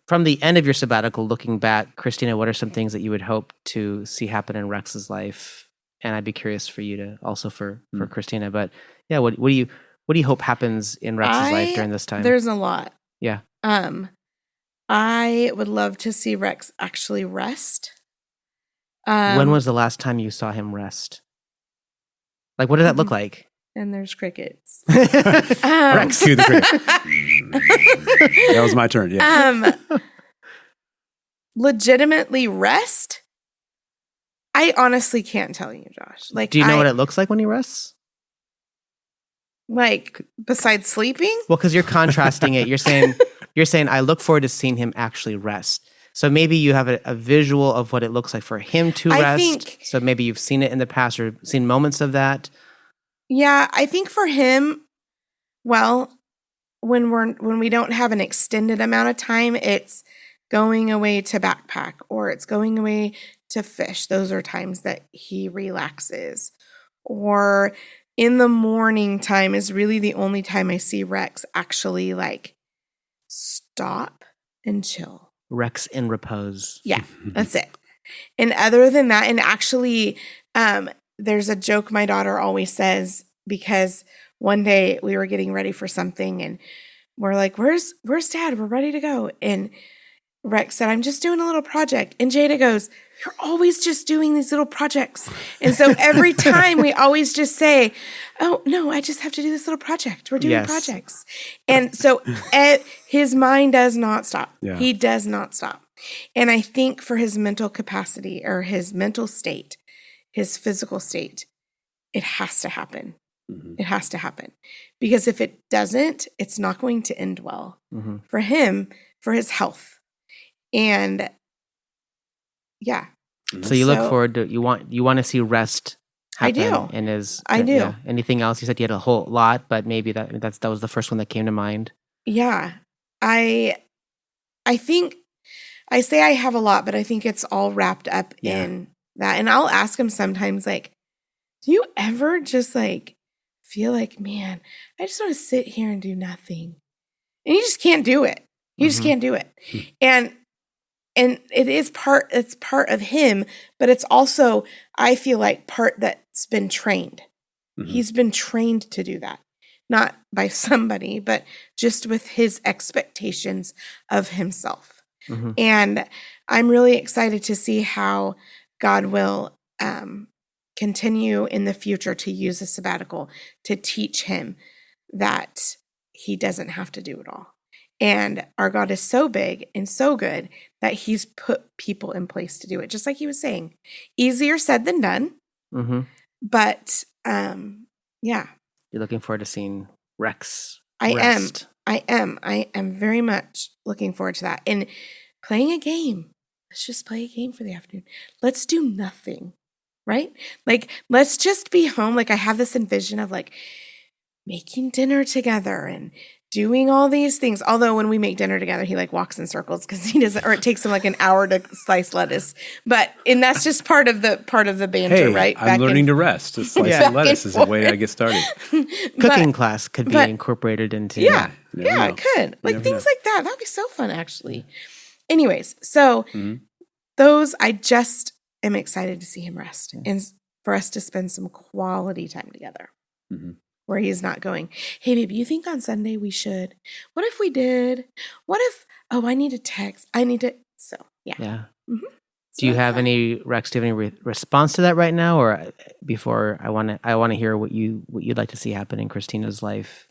from the end of your sabbatical, looking back, Kristina, what are some things that you would hope to see happen in Rex's life? And I'd be curious for you to also for Kristina, but yeah, what do you hope happens in Rex's life during this time? There's a lot. Yeah. I would love to see Rex actually rest. When was the last time you saw him rest? Like, what did that look like? And there's crickets. Rex, cue the cricket. That was my turn. Yeah. Legitimately rest. I honestly can't tell you, Josh. Like, Do you know what it looks like when he rests? Like, besides sleeping? Well, because you're contrasting it. You're saying I look forward to seeing him actually rest. So maybe you have a visual of what it looks like for him to rest. So maybe you've seen it in the past or seen moments of that. Yeah, I think for him, well, when we don't have an extended amount of time, it's going away to backpack or it's going away to fish. Those are times that he relaxes. Or in the morning time is really the only time I see Rex actually like stop and chill. Rex in repose. Yeah, that's it. And other than that, and actually, there's a joke my daughter always says, because one day we were getting ready for something and we're like, where's Dad? We're ready to go. And Rex said, I'm just doing a little project. And Jada goes, you're always just doing these little projects. And so every time we always just say, oh, no, I just have to do this little project. We're doing projects. And so his mind does not stop. Yeah. He does not stop. And I think for his mental capacity or his mental state, his physical state, it has to happen. Mm-hmm. It has to happen. Because if it doesn't, it's not going to end well for him, for his health. And yeah. So you look forward to, you want to see rest happen. I do. In his, I do. Yeah. Anything else? You said you had a whole lot, but maybe that was the first one that came to mind. Yeah. I think I say I have a lot, but I think it's all wrapped up in that. And I'll ask him sometimes, like, do you ever just like feel like, man, I just want to sit here and do nothing? And you just can't do it. You just can't do it. And it's part of him, but it's also, I feel like, part that's been trained. Mm-hmm. He's been trained to do that. Not by somebody, but just with his expectations of himself. Mm-hmm. And I'm really excited to see how God will continue in the future to use a sabbatical to teach him that he doesn't have to do it all. And our God is so big and so good that he's put people in place to do it. Just like he was saying, easier said than done. Mm-hmm. But yeah. You're looking forward to seeing Rex rest. I am very much looking forward to that. And playing a game. Let's just play a game for the afternoon. Let's do nothing, right? Like, let's just be home. Like, I have this envision of like making dinner together and doing all these things. Although when we make dinner together, he like walks in circles because he doesn't, or it takes him like an hour to slice lettuce. And that's just part of the banter, right? I'm learning to rest. Just slicing lettuce is a way I get started. Cooking class could be incorporated into. Yeah, it could. Like things like that. That'd be so fun, actually. Anyways, so those, I just am excited to see him rest and for us to spend some quality time together. Mm-hmm. Where he's not going, hey, baby, you think on Sunday we should? What if we did? What if, I need a text. So, yeah. Yeah. Mm-hmm. Do you have any, Rex, do you have any response to that right now? Or before, I want to hear what you'd like to see happen in Kristina's life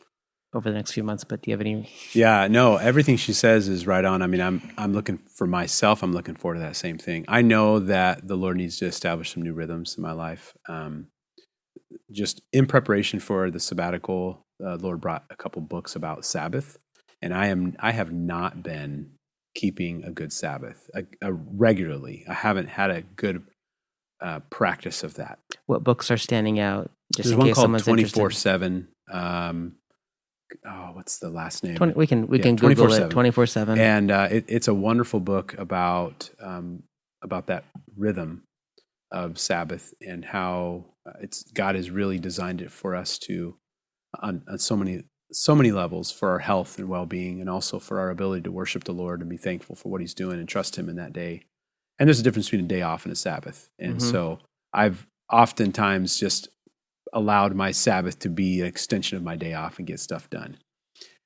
over the next few months, but do you have any? Yeah, no, everything she says is right on. I mean, I'm looking for myself. I'm looking forward to that same thing. I know that the Lord needs to establish some new rhythms in my life. Just in preparation for the sabbatical, Lord brought a couple books about Sabbath, and I have not been keeping a good Sabbath regularly. I haven't had a good practice of that. What books are standing out? Just There's one called 24/7. What's the last name? We can Google it. 24/7, and it's a wonderful book about that rhythm of Sabbath and how God has really designed it for us to on so many levels, for our health and well-being, and also for our ability to worship the Lord and be thankful for what he's doing and trust him in that day. And there's a difference between a day off and a Sabbath. And so I've oftentimes just allowed my Sabbath to be an extension of my day off and get stuff done.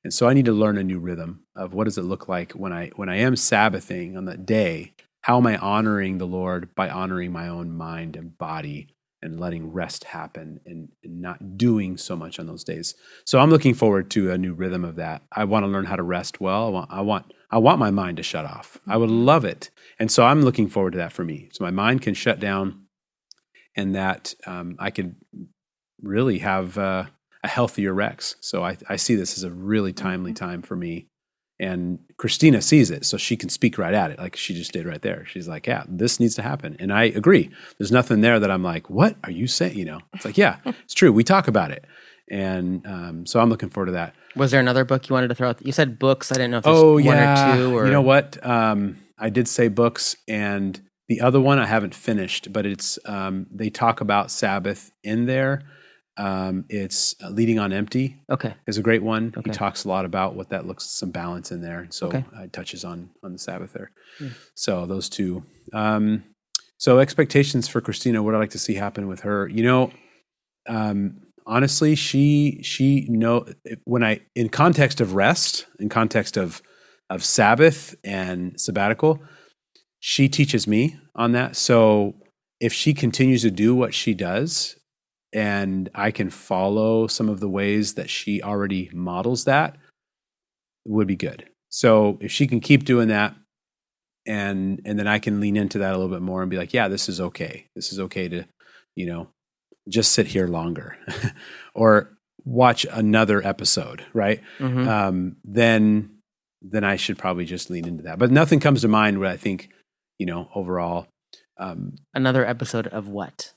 And so I need to learn a new rhythm of what does it look like when I am Sabbathing on that day. How am I honoring the Lord by honoring my own mind and body and letting rest happen and not doing so much on those days? So I'm looking forward to a new rhythm of that. I want to learn how to rest well. I want my mind to shut off. I would love it. And so I'm looking forward to that for me. So my mind can shut down and that I could really have a healthier Rex. So I see this as a really timely time for me. And Kristina sees it, so she can speak right at it, like she just did right there. She's like, yeah, this needs to happen. And I agree. There's nothing there that I'm like, what are you saying? You know, it's like, yeah, it's true. We talk about it. And so I'm looking forward to that. Was there another book you wanted to throw out? You said books. I didn't know if there's one or two. Or... You know what? I did say books, and the other one I haven't finished, but it's they talk about Sabbath in there. It's Leading on Empty. Okay, is a great one. Okay. He talks a lot about what that looks, some balance in there. So it touches on the Sabbath there. So those two. So expectations for Kristina, what I'd like to see happen with her. You know, honestly, she know when in context of rest, in context of Sabbath and sabbatical, she teaches me on that. So if she continues to do what she does, and I can follow some of the ways that she already models that, would be good. So if she can keep doing that, and then I can lean into that a little bit more and be like, yeah, this is okay. This is okay to, you know, just sit here longer or watch another episode, right? Then I should probably just lean into that. But nothing comes to mind where I think, you know, overall. Another episode of what?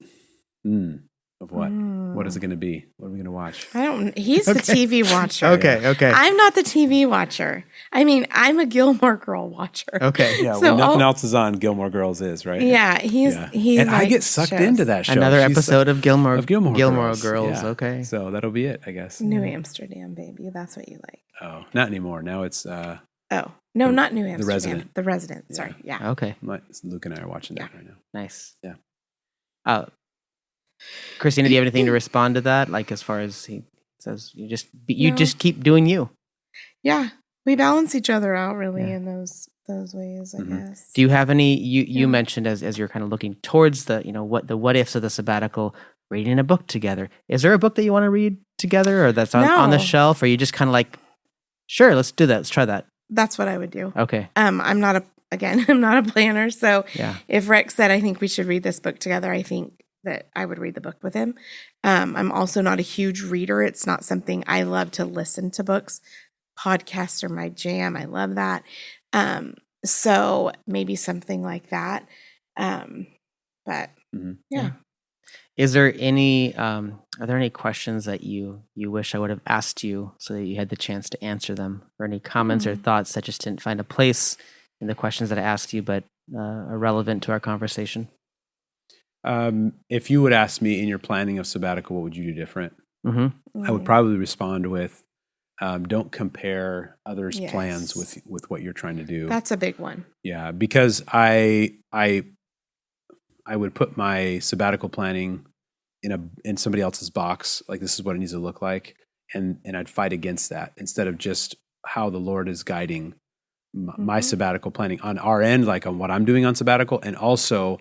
Of what? What is it going to be? What are we going to watch? He's the TV watcher. Okay. I'm not the TV watcher. I mean, I'm a Gilmore Girl watcher. Okay. Yeah, so when nothing else is on, Gilmore Girls is, right? Yeah, he's and I get sucked into that show. Another episode of Gilmore Girls. Yeah. Okay. So that'll be it, I guess. New Amsterdam, baby. That's what you like. Oh, not anymore. Now it's no, not New Amsterdam. The Resident. The Resident. Sorry. Yeah. Okay. Luke and I are watching that right now. Nice. Yeah. Kristina, do you have anything to respond to that? Like, as far as he says, you just keep doing you. Yeah, we balance each other out really in those ways, I guess. Do you have any? You mentioned as you're kind of looking towards the what ifs of the sabbatical, reading a book together. Is there a book that you want to read together, or that's on the shelf, or you just kind of like, sure, let's do that, let's try that. That's what I would do. Okay. I'm not a planner, so if Rex said I think we should read this book together, I think that I would read the book with him. I'm also not a huge reader. It's not something I love to listen to books. Podcasts are my jam. I love that. So maybe something like that. But yeah. Is there any, are there any questions that you wish I would have asked you so that you had the chance to answer them, or any comments or thoughts that just didn't find a place in the questions that I asked you, but are relevant to our conversation? If you would ask me in your planning of sabbatical, what would you do different? I would probably respond with, don't compare others' plans with what you're trying to do. That's a big one. Yeah, because I would put my sabbatical planning in somebody else's box, like this is what it needs to look like, and I'd fight against that instead of just how the Lord is guiding my sabbatical planning on our end, like on what I'm doing on sabbatical, and also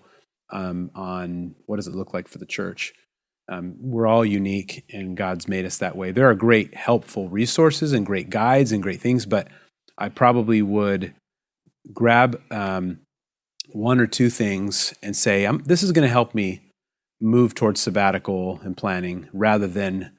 on what does it look like for the church. We're all unique, and God's made us that way. There are great helpful resources and great guides and great things, but I probably would grab one or two things and say, this is going to help me move towards sabbatical and planning rather than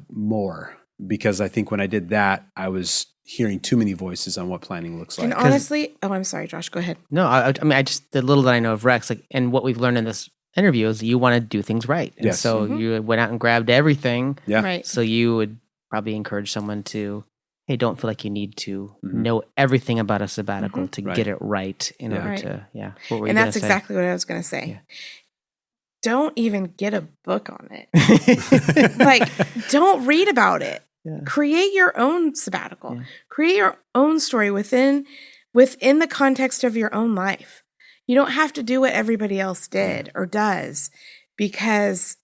more. Because I think when I did that, I was hearing too many voices on what planning looks like. And honestly, I'm sorry, Josh, go ahead. No, I mean, the little that I know of Rex, like, and what we've learned in this interview is you want to do things right. And so you went out and grabbed everything. Yeah. Right. So you would probably encourage someone to, hey, don't feel like you need to know everything about a sabbatical to get it right in order to, What were you and that's say? exactly what I was going to say. Yeah. Don't even get a book on it. Like, don't read about it. Yeah. Create your own sabbatical. Yeah. Create your own story within the context of your own life. You don't have to do what everybody else did or does, because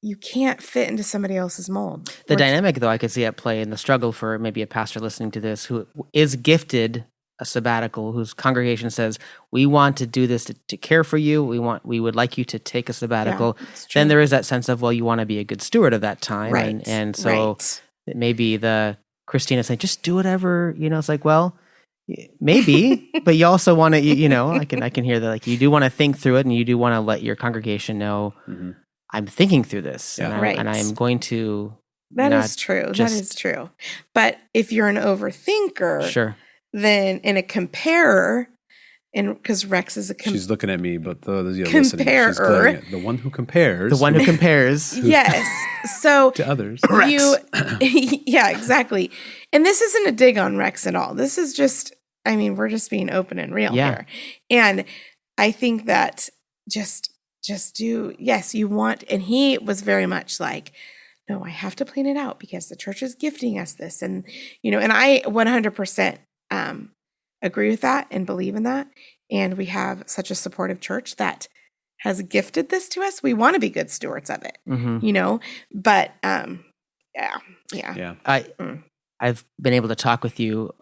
you can't fit into somebody else's mold. The dynamic, though, I could see at play in the struggle for maybe a pastor listening to this who is gifted a sabbatical, whose congregation says, we want to do this to care for you. We would like you to take a sabbatical. Then there is that sense of, well, you want to be a good steward of that time. Right. And so maybe the Kristina saying, just do whatever, it's like, well, Maybe, but you also want to, I can hear that, like, you do want to think through it, and you do want to let your congregation know, I'm thinking through this, Yeah. and I am going to. That not is true. just- That is true. But if you're an overthinker, Sure. then in a comparer, and because Rex is a She's looking at me, but those listening, she's comparer. glaring at the one who compares. The one who compares. yes. So to others. yeah, exactly. And this isn't a dig on Rex at all. This is just, we're just being open and real here. And I think that just do, yes, you want, and he was very much like, no, I have to plan it out because the church is gifting us this. And, and I 100% agree with that and believe in that. And we have such a supportive church that has gifted this to us. We want to be good stewards of it, but yeah. I've been able to talk with you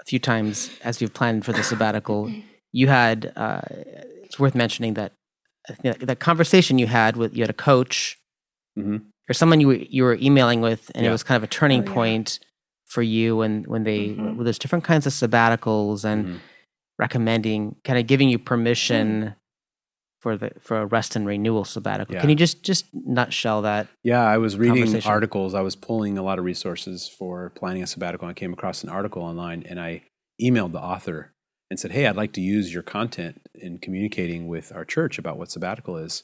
a few times as we've planned for the sabbatical. You had, it's worth mentioning that that conversation you had a coach or someone you were emailing with, and it was kind of a turning point for you when they, when there's different kinds of sabbaticals and recommending, kind of giving you permission for a rest and renewal sabbatical. Can you just nutshell that? Yeah, I was reading articles. I was pulling a lot of resources for planning a sabbatical. I came across an article online, and I emailed the author and said, hey, I'd like to use your content in communicating with our church about what sabbatical is.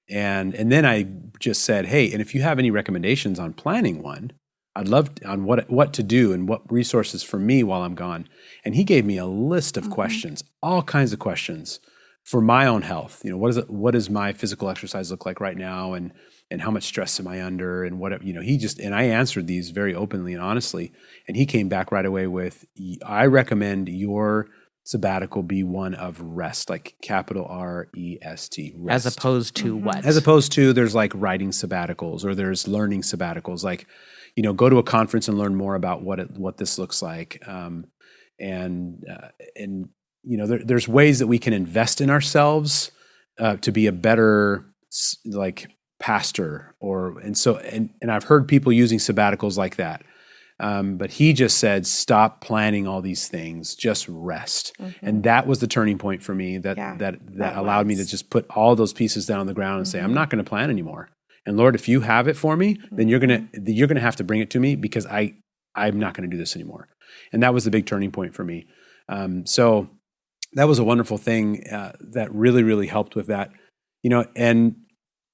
And then I just said, hey, and if you have any recommendations on planning one, I'd love on what to do and what resources for me while I'm gone. And he gave me a list of questions, all kinds of questions for my own health. What does my physical exercise look like right now, and how much stress am I under, and and I answered these very openly and honestly. And he came back right away with, I recommend your sabbatical be one of rest, like capital REST. Rest. As opposed to what? As opposed to there's like writing sabbaticals, or there's learning sabbaticals, like, go to a conference and learn more about what this looks like. There's ways that we can invest in ourselves to be a better pastor, and I've heard people using sabbaticals like that. But he just said, stop planning all these things, just rest. And that was the turning point for me that allowed me to just put all those pieces down on the ground and say, I'm not going to plan anymore. And Lord, if you have it for me, then you're going to have to bring it to me, because I'm not going to do this anymore. And that was the big turning point for me. So that was a wonderful thing that really, really helped with that. And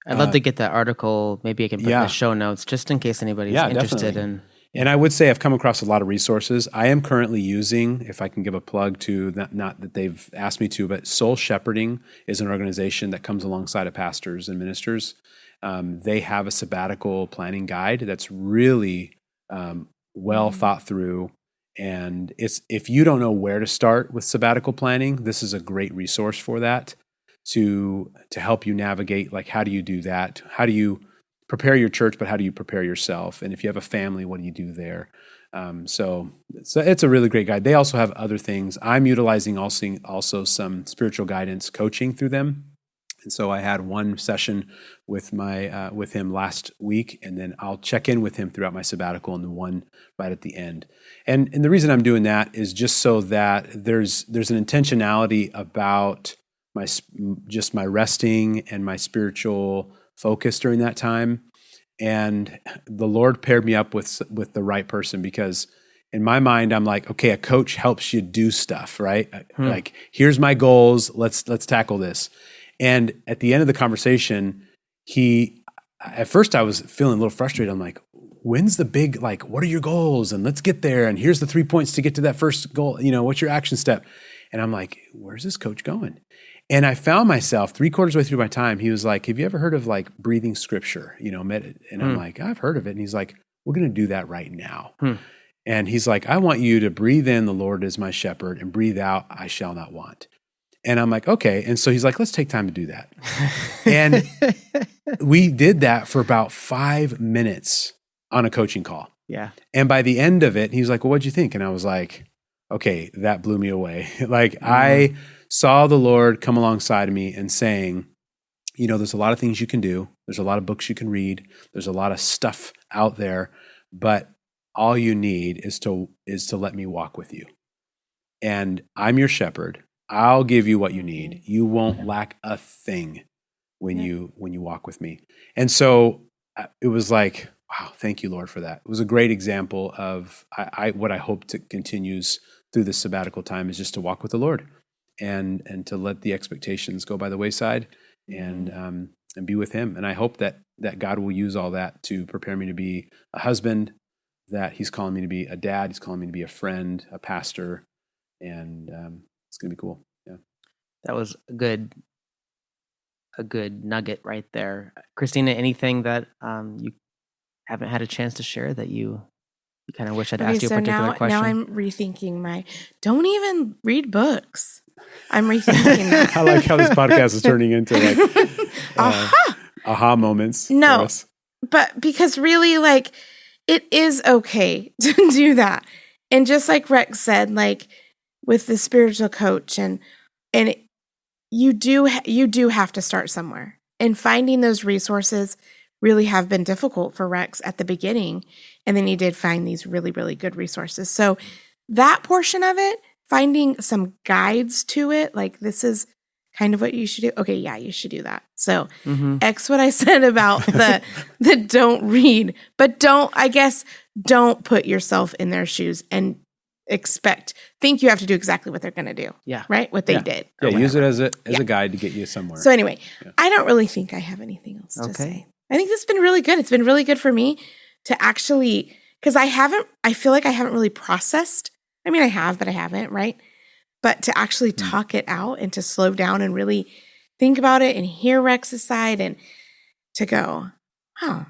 I'd love to get that article. Maybe I can put in the show notes just in case anybody's interested in. And I would say I've come across a lot of resources. I am currently using, if I can give a plug to, not that they've asked me to, but Soul Shepherding is an organization that comes alongside of pastors and ministers. They have a sabbatical planning guide that's really well thought through. And if you don't know where to start with sabbatical planning, this is a great resource for that, to help you navigate, like, how do you do that? How do you prepare your church, but how do you prepare yourself? And if you have a family, what do you do there? So it's a really great guide. They also have other things. I'm utilizing also some spiritual guidance coaching through them. And so I had one session with him last week, and then I'll check in with him throughout my sabbatical, and the one right at the end. And the reason I'm doing that is just so that there's an intentionality about my resting and my spiritual focus during that time. And the Lord paired me up with the right person, because in my mind, I'm like, okay, a coach helps you do stuff, right? Like, here's my goals. Let's tackle this. And at the end of the conversation, at first I was feeling a little frustrated. I'm like, when's the big, what are your goals? And let's get there. And here's the 3 points to get to that first goal. What's your action step? And I'm like, where's this coach going? And I found myself 3/4 way through my time. He was like, have you ever heard of breathing scripture? And I'm like, I've heard of it. And he's like, we're going to do that right now. And he's like, I want you to breathe in, the Lord is my shepherd, and breathe out, I shall not want. And I'm like, okay. And so he's like, let's take time to do that. And we did that for about 5 minutes on a coaching call. Yeah. And by the end of it, he was like, well, what'd you think? And I was like, okay, that blew me away. I saw the Lord come alongside of me and saying, there's a lot of things you can do. There's a lot of books you can read. There's a lot of stuff out there, but all you need is to let me walk with you. and I'm your shepherd. I'll give you what you need. You won't lack a thing when you walk with me. And so it was like, wow, thank you, Lord, for that. It was a great example of what I hope to continues through this sabbatical time is just to walk with the Lord and to let the expectations go by the wayside and be with Him. And I hope that God will use all that to prepare me to be a husband, that He's calling me to be a dad, He's calling me to be a friend, a pastor, and it's going to be cool. Yeah, That was a good nugget right there. Kristina, anything that you haven't had a chance to share that you kind of wish I'd asked you a particular question? Now I'm rethinking don't even read books. I'm rethinking that. I like how this podcast is turning into like aha moments for us. But because really, like, it is okay to do that. And just like Rex said, like with the spiritual coach and you do have to start somewhere. And finding those resources really have been difficult for Rex at the beginning. And then he did find these really, really good resources. So that portion of it, finding some guides to it, like this is kind of what you should do. Okay, yeah, you should do that. So X what I said about the don't read, but don't put yourself in their shoes and think you have to do exactly what they're going to do. Yeah. Right? What they did. Yeah, use it as a guide to get you somewhere. So anyway, I don't really think I have anything else to say. I think this has been really good. It's been really good for me to actually, because I feel like I haven't really processed. I mean, I have, but I haven't, right? But to actually talk it out and to slow down and really think about it and hear Rex's side and to go, oh,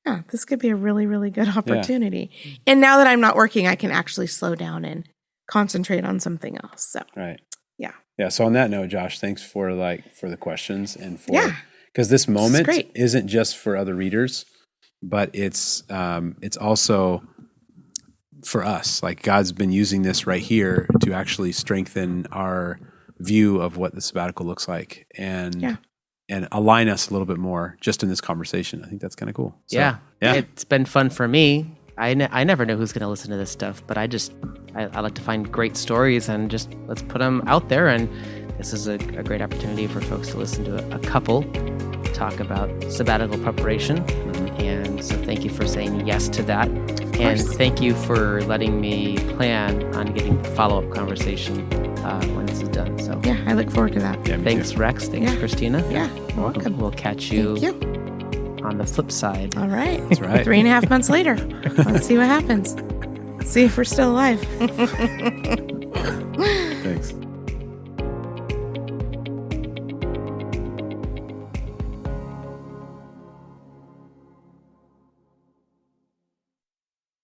yeah, this could be a really, really good opportunity. Yeah. And now that I'm not working, I can actually slow down and concentrate on something else. So, right. Yeah. Yeah. So on that note, Josh, thanks for the questions and because this moment isn't just for other readers, but it's also for us. Like God's been using this right here to actually strengthen our view of what the sabbatical looks like and align us a little bit more just in this conversation. I think that's kind of cool. So, yeah. It's been fun for me. I never know who's going to listen to this stuff, but I like to find great stories and just let's put them out there. And this is a great opportunity for folks to listen to a couple talk about sabbatical preparation. And so thank you for saying yes to that. And thank you for letting me plan on getting follow-up conversation when this is done. So yeah, I look forward to that. Yeah, thanks, too. Rex. Thanks, Kristina. Yeah, you're welcome. We'll catch you on the flip side. All right. That's right. 3.5 months later. Let's see what happens. See if we're still alive.